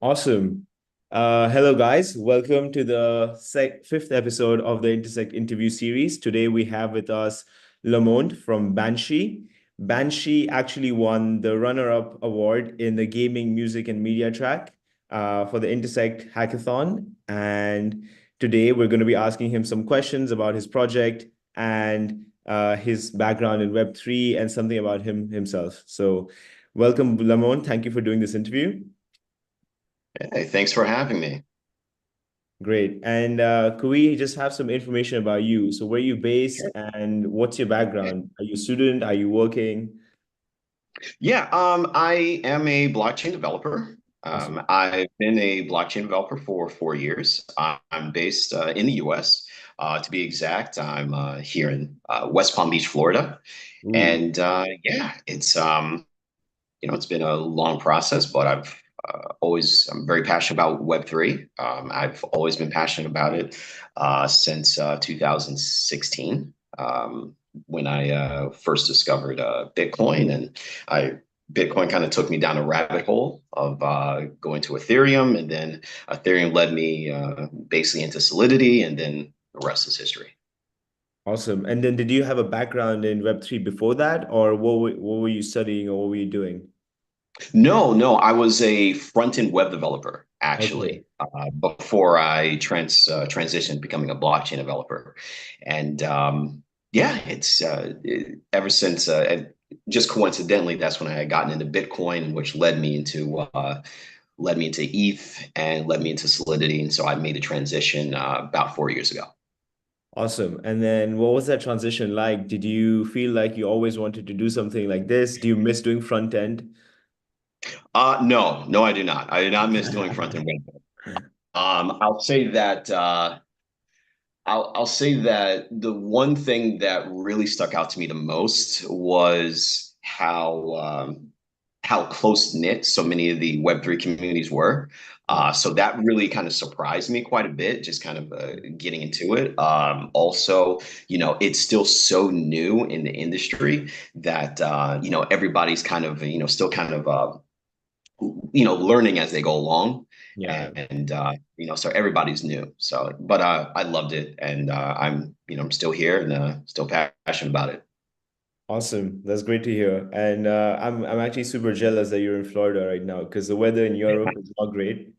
Awesome. Hello, guys. Welcome to the fifth episode of the Intersect Interview Series. Today, we have with us Lamont from Banshee. Banshee actually won the runner-up award in the gaming, music, and media track for the Intersect Hackathon. And today, we're going to be asking him some questions about his project and his background in Web3 and something about himself. So, welcome, Lamont. Thank you for doing this interview. Hey, thanks for having me. Great. And could we just have some information about you? So where are you based and what's your background? Are you a student? Are you working? Yeah, I am a blockchain developer. Awesome. I've been a blockchain developer for 4 years. I'm based in the US. To be exact, I'm here in West Palm Beach, Florida. Ooh, And yeah, it's been a long process, but I'm very passionate about Web3. I've always been passionate about it since 2016, when I first discovered Bitcoin, and I Bitcoin kind of took me down a rabbit hole of going to Ethereum, and then Ethereum led me basically into Solidity, and then the rest is history. awesome. And then did you have a background in Web3 before that, or what were you studying or what were you doing? No, no, I was a front-end web developer Okay. actually before I transitioned to becoming a blockchain developer, and yeah, ever since. Just coincidentally, that's when I had gotten into Bitcoin, which led me into ETH and led me into Solidity, and so I made a transition about 4 years ago. Awesome. And then what was that transition like? Did you feel like you always wanted to do something like this? Do you miss doing front end? No, no, I do not. I do not miss doing front-end web. I'll say that. I'll say that the one thing that really stuck out to me the most was how close knit so many of the Web3 communities were. Yeah. So that really kind of surprised me quite a bit, just kind of getting into it. Also, it's still so new in the industry that everybody's kind of still kind of learning as they go along, Yeah. and so everybody's new. So but I loved it, and I'm still here, and still passionate about it. Awesome. That's great to hear. And I'm actually super jealous that you're in Florida right now because the weather in Europe is not great.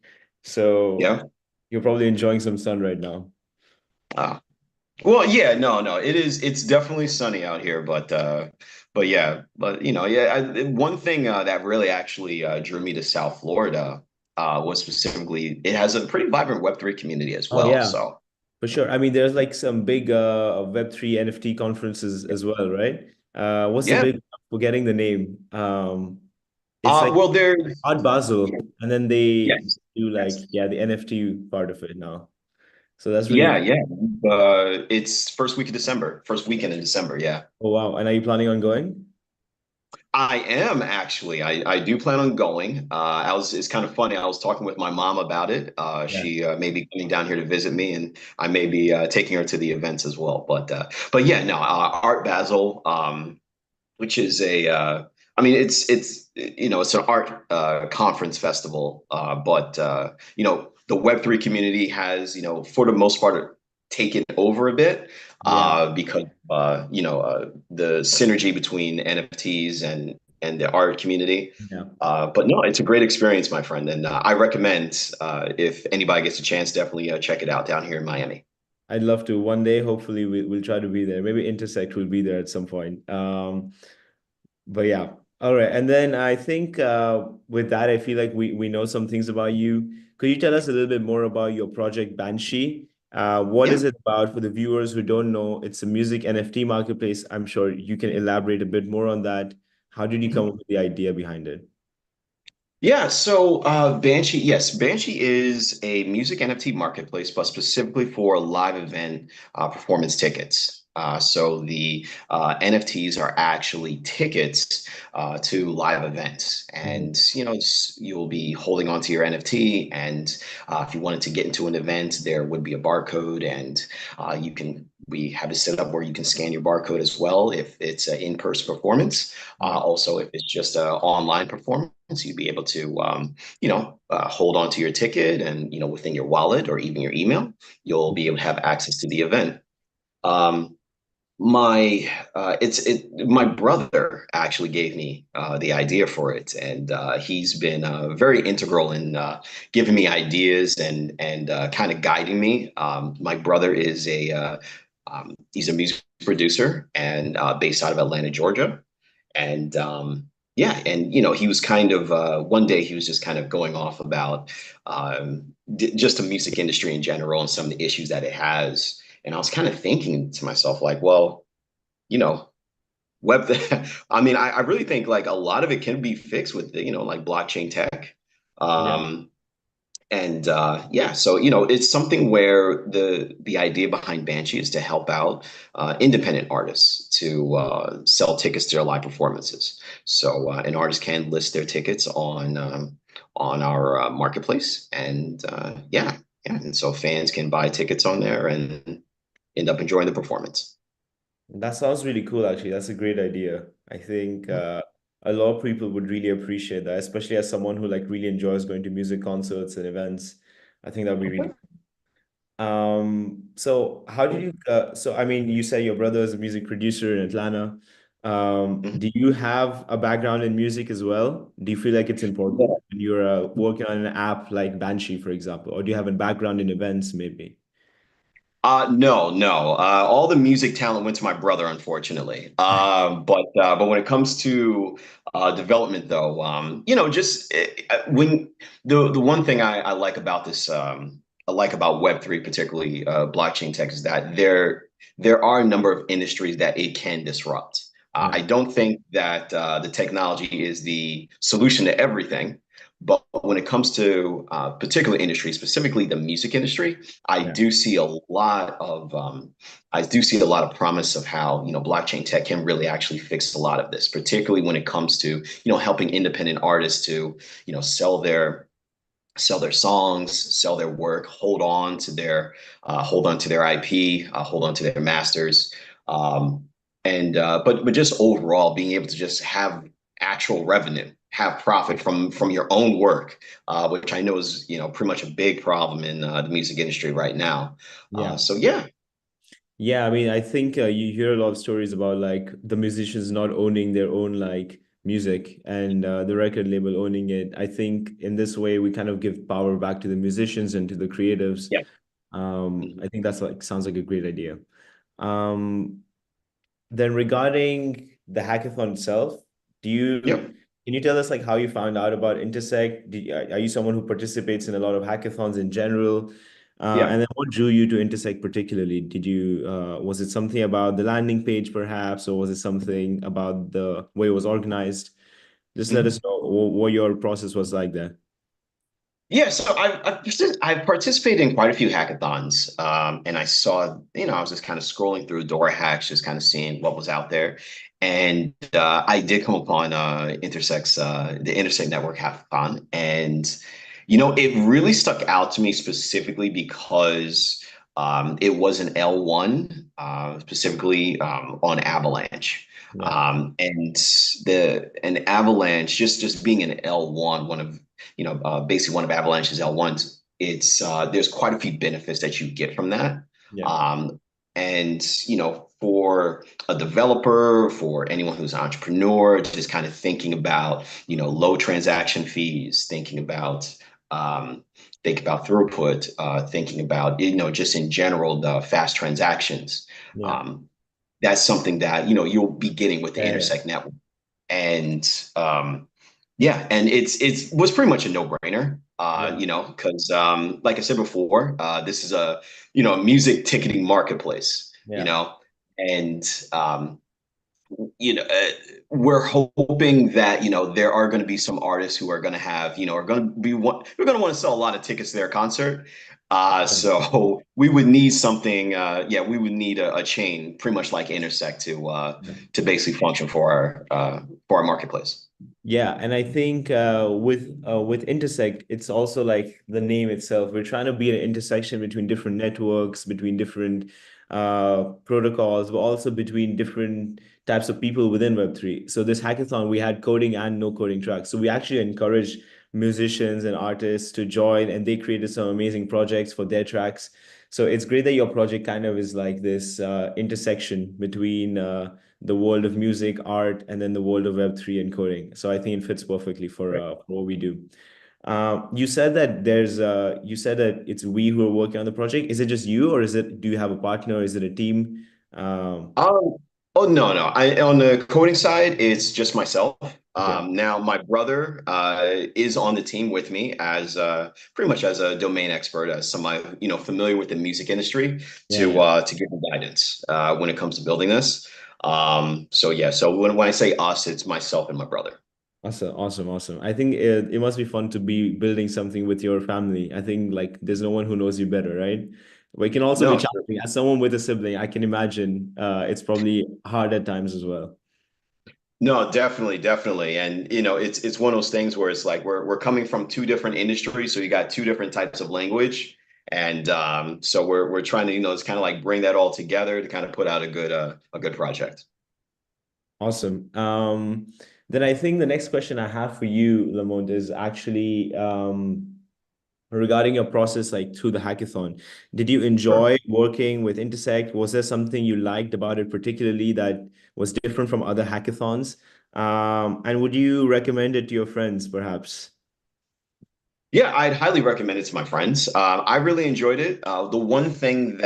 So Yeah. you're probably enjoying some sun right now. uh, well, yeah, no, it's definitely sunny out here, but yeah, yeah, one thing that really actually drew me to South Florida was specifically it has a pretty vibrant Web3 community as Oh well. yeah, So for sure. I mean, there's like some big Web3 NFT conferences as well, right? What's the yeah. big forgetting the name? It's like Well, there's Art Basel, and then they yes. do like Yes. yeah, the NFT part of it now. So that's really Yeah, cool. yeah. It's first week of December, first weekend in December. Yeah, Oh wow. And are you planning on going? I am actually. I do plan on going. It's kind of funny. I was talking with my mom about it. Yeah. She may be coming down here to visit me, and I may be taking her to the events as well. But yeah, no. Art Basel, which is I mean, it's an art conference festival, but the Web3 community has, for the most part, taken over a bit Yeah. because the synergy between NFTs and the art community. Yeah. But no, it's a great experience, my friend, and I recommend if anybody gets a chance, definitely check it out down here in Miami. I'd love to. One day, hopefully, we'll try to be there. Maybe Intersect will be there at some point. But yeah. All right. And then I think with that, I feel like we know some things about you. Could you tell us a little bit more about your project Banshee? What is Yeah. it about for the viewers who don't know? It's a music NFT marketplace. I'm sure you can elaborate a bit more on that. How did you come up with the idea behind it? Yeah, so Banshee, yes, Banshee is a music NFT marketplace, but specifically for live event performance tickets. So the NFTs are actually tickets to live events, Mhm. and you'll be holding onto your NFT, and if you wanted to get into an event, there would be a barcode, and you can we have it set up where you can scan your barcode as well if it's an in-person performance. Yeah. Also, if it's just an online performance, you'd be able to, hold on to your ticket and, within your wallet or even your email, you'll be able to have access to the event. Um, my brother actually gave me the idea for it, and he's been very integral in giving me ideas and kind of guiding me. My brother is he's a music producer and based out of Atlanta, Georgia, and yeah, and he was kind of one day he was just kind of going off about just the music industry in general and some of the issues that it has. And I was kind of thinking to myself, like, well, you know, web, I mean, I really think like a lot of it can be fixed with, like blockchain tech. Yeah. Um, and yeah, so it's something where the idea behind Banshee is to help out independent artists to sell tickets to their live performances. So an artist can list their tickets on our marketplace, and yeah, and so fans can buy tickets on there and end up enjoying the performance. That sounds really cool, actually. That's a great idea. I think a lot of people would really appreciate that, especially as someone who like really enjoys going to music concerts and events. I think that would be really Okay. cool. So how did you so I mean you say your brother is a music producer in Atlanta. Mhm. Do you have a background in music as well? Do you feel like it's important when you're working on an app like Banshee, for example, or do you have a background in events maybe? No, no. All the music talent went to my brother, unfortunately. But when it comes to development, though, just when the one thing I like about this, I like about Web3, particularly blockchain tech, is that there are a number of industries that it can disrupt. Yeah, I don't think that the technology is the solution to everything. But when it comes to particular industries, specifically the music industry, I yeah, do see a lot of I do see a lot of promise of how blockchain tech can really actually fix a lot of this, particularly when it comes to helping independent artists to sell their songs, sell their work, hold on to their IP, hold on to their masters, and but just overall being able to just have actual revenue, have profit from your own work, which I know is pretty much a big problem in the music industry right now. yeah. So yeah, Yeah, I mean, I think you hear a lot of stories about like the musicians not owning their own like music and the record label owning it. I think in this way we kind of give power back to the musicians and to the creatives. yeah, I mhm, think that's like sounds like a great idea. Um, Then regarding the hackathon itself, do you yep, can you tell us like how you found out about Intersect? Are you someone who participates in a lot of hackathons in general? yeah. And then what drew you to Intersect particularly? Was it something about the landing page perhaps, or was it something about the way it was organized? Just let us Mhm. know what your process was like there. Yeah, so I've participated in quite a few hackathons, and I saw, I was just kind of scrolling through Dora Hacks, just kind of seeing what was out there, and I did come upon the Intersect Network Hackathon, and it really stuck out to me specifically because it was an L1, specifically on Avalanche. Yeah, And an Avalanche, just being an L1, basically one of Avalanche's L1s, it's there's quite a few benefits that you get from that. yeah, Um, and for a developer, for anyone who's an entrepreneur, just kind of thinking about, low transaction fees, um, think about throughput, thinking about, just in general, the fast transactions. yeah, Um, that's something that, you'll be getting with the yeah, yeah, Intersect network. And yeah, and it's was pretty much a no-brainer, yeah, because like I said before, this is a music ticketing marketplace, yeah, and you know, uh, we're hoping that there are going to be some artists who are going to have are going to we're going to want to sell a lot of tickets to their concert. yeah. So we would need something. Yeah, we would need a chain, pretty much like Intersect, to basically function for our marketplace. Yeah, and I think with Intersect, it's also like the name itself. We're trying to be an intersection between different networks, between different protocols, but also between different types of people within Web3. So this hackathon, we had coding and no coding tracks. So we actually encouraged musicians and artists to join, and they created some amazing projects for their tracks. So it's great that your project kind of is like this intersection between the world of music, art, and then the world of Web3 and coding. So I think it fits perfectly for what we do. You said that you said that it's we who are working on the project. Is it just you, or do you have a partner? Is it a team? Um, Um, oh no, no. On the coding side, it's just myself. okay. Now my brother is on the team with me as pretty much as a domain expert, as somebody familiar with the music industry Yeah, yeah. to give me guidance when it comes to building this. So yeah, so when I say us, it's myself and my brother. Awesome, awesome, awesome. I think it must be fun to be building something with your family. I think like there's no one who knows you better, right? But it can also be No, challenging. As someone with a sibling, I can imagine it's probably hard at times as well. no, definitely, definitely. And it's one of those things where it's like we're coming from two different industries, so you got two different types of language. And so we're trying to, it's kind of like bring that all together to kind of put out a good project. Awesome. Then I think the next question I have for you, Lamont, is actually regarding your process like through the hackathon. Did you Sure. enjoy working with Intersect? Was there something you liked about it particularly that was different from other hackathons? And would you recommend it to your friends, perhaps? Yeah, I'd highly recommend it to my friends. I really enjoyed it. The one thing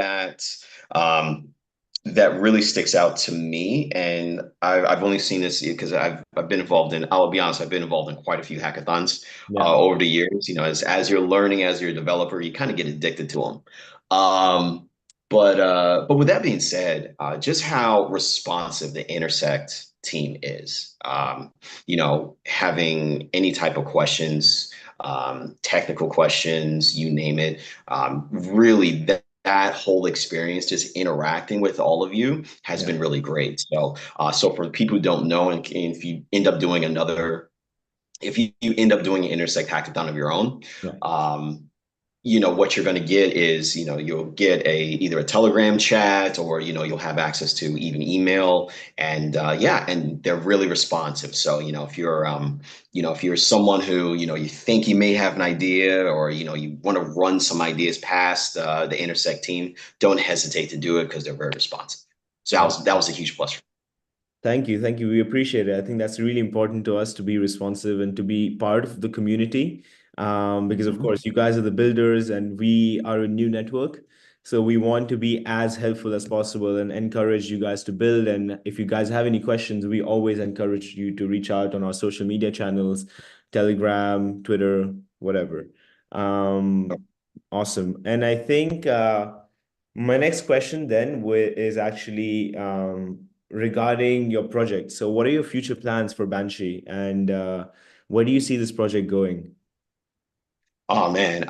um, that really sticks out to me, and I've only seen this because I've been involved in. I'll be honest, I've been involved in quite a few hackathons Yeah. over the years. As you're learning, as you're a developer, you kind of get addicted to them. Um, but with that being said, just how responsive the Intersect team is. Having any type of questions, technical questions, you name it. Really, that whole experience, just interacting with all of you, has Yeah. been really great. So for people who don't know, and if you end up doing if you end up doing an Intersect hackathon of your own, Yeah. um, what you're going to get is you'll get either a Telegram chat, or you'll have access to even email. And yeah, and they're really responsive. So if you're someone who you think you may have an idea, or you want to run some ideas past the Intersect team, don't hesitate to do it because they're very responsive. So that was a huge plus. Thank you. Thank you. We appreciate it. I think that's really important to us to be responsive and to be part of the community. Because, of Mhm. course, you guys are the builders and we are a new network. So we want to be as helpful as possible and encourage you guys to build. And if you guys have any questions, we always encourage you to reach out on our social media channels, Telegram, Twitter, whatever. Awesome. And I think my next question then is actually regarding your project. So, what are your future plans for Banshee, and where do you see this project going? Oh man.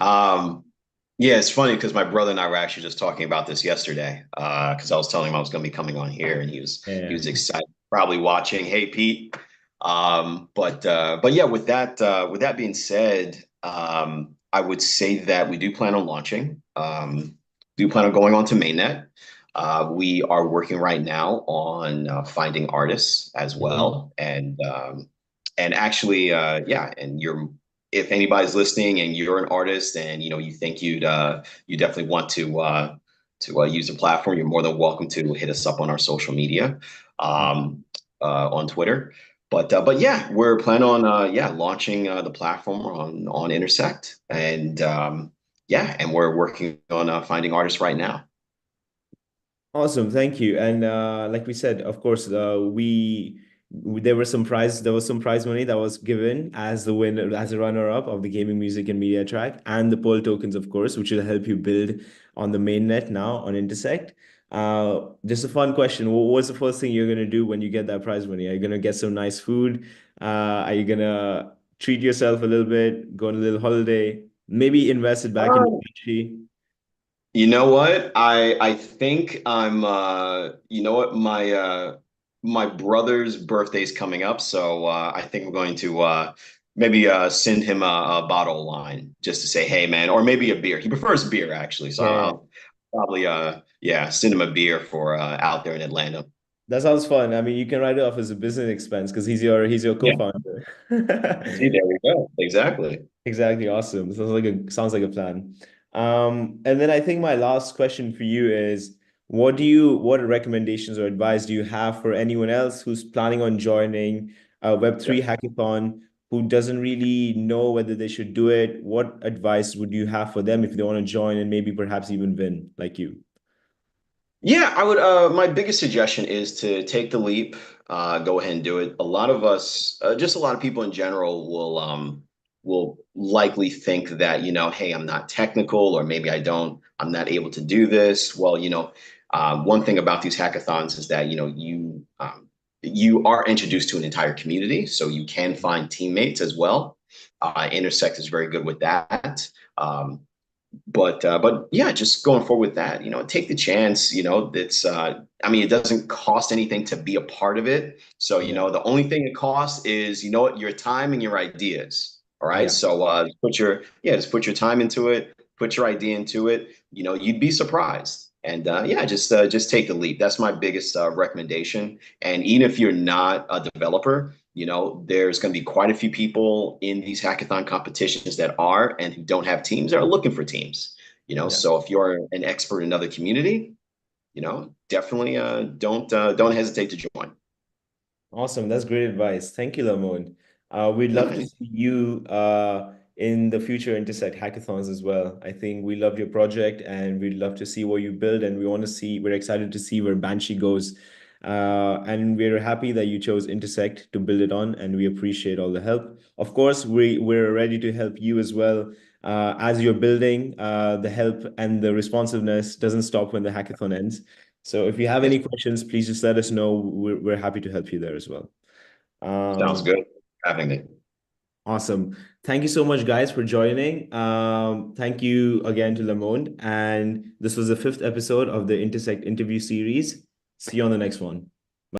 Yeah, it's funny because my brother and I were actually just talking about this yesterday. Because I was telling him I was going to be coming on here, and he Yeah, was excited, probably watching. Hey, Pete. But yeah, with that being said, I would say that we do plan on launching. Do plan on going on to mainnet. We are working right now on finding artists as okay. well, and actually, yeah, and if anybody's listening and you're an artist and you think you definitely want to use the platform, you're more than welcome to hit us up on our social media, on Twitter. But yeah, we're planning on launching the platform on Intersect, and yeah, and we're working on finding artists right now. Awesome, thank you. And like we said, of course, there was some prize money that was given as the winner, as a runner-up of the gaming, music, and media track, and the poll tokens, of course, which will help you build on the mainnet now on Intersect. Just a fun question. What's the first thing you're gonna do when you get that prize money? Are you gonna get some nice food? Are you gonna treat yourself a little bit, go on a little holiday, maybe invest it back in Banshee? You know what? I think I'm you know what, my brother's birthday's coming up, so I think I'm going to maybe send him a bottle of wine just to say, hey man, or maybe a beer. He prefers beer actually, so Yeah. probably yeah, send him a beer for out there in Atlanta. That sounds fun. I mean, you can write it off as a business expense because he's your Yeah. co-founder. See, there we go. Exactly. Exactly. Awesome. Sounds like a plan. And then I think my last question for you is, what recommendations or advice do you have for anyone else who's planning on joining a Yeah. Web3 hackathon, who doesn't really know whether they should do it? What advice would you have for them if they want to join and maybe perhaps even win like you? Yeah, I would my biggest suggestion is to take the leap, go ahead and do it. A lot of us, just a lot of people in general will likely think that, hey, I'm not technical or maybe I'm not able to do this. Well, one thing about these hackathons is that, you are introduced to an entire community, so you can find teammates as well. Intersect is very good with that. But yeah, just going forward with that, take the chance. That's I mean, it doesn't cost anything to be a part of it. So, Yeah. the only thing it costs is, what, your time and your ideas. All right. Yeah. So just put your time into it, put your idea into it. You'd be surprised. And yeah, just take the leap. That's my biggest recommendation. And even if you're not a developer, there's going to be quite a few people in these hackathon competitions that are and who don't have teams that are looking for teams. Yeah. So if you're an expert in another community, definitely don't hesitate to join. Awesome. That's great advice. Thank you, Lamont. We'd love to Nice. see you in the future Intersect hackathons as well. I think we love your project and we'd love to see what you build. And we're excited to see where Banshee goes. And we're happy that you chose Intersect to build it on, and we appreciate all the help. Of course, we're ready to help you as well. As you're building, the help and the responsiveness doesn't stop when the hackathon ends. So if you have Yes. any questions, please just let us know. We're happy to help you there as well. Sounds Um, good. Having me. awesome. Thank you so much, guys, for joining. Thank you again to Lamont. And this was the fifth episode of the Intersect Interview Series. See you on the next one.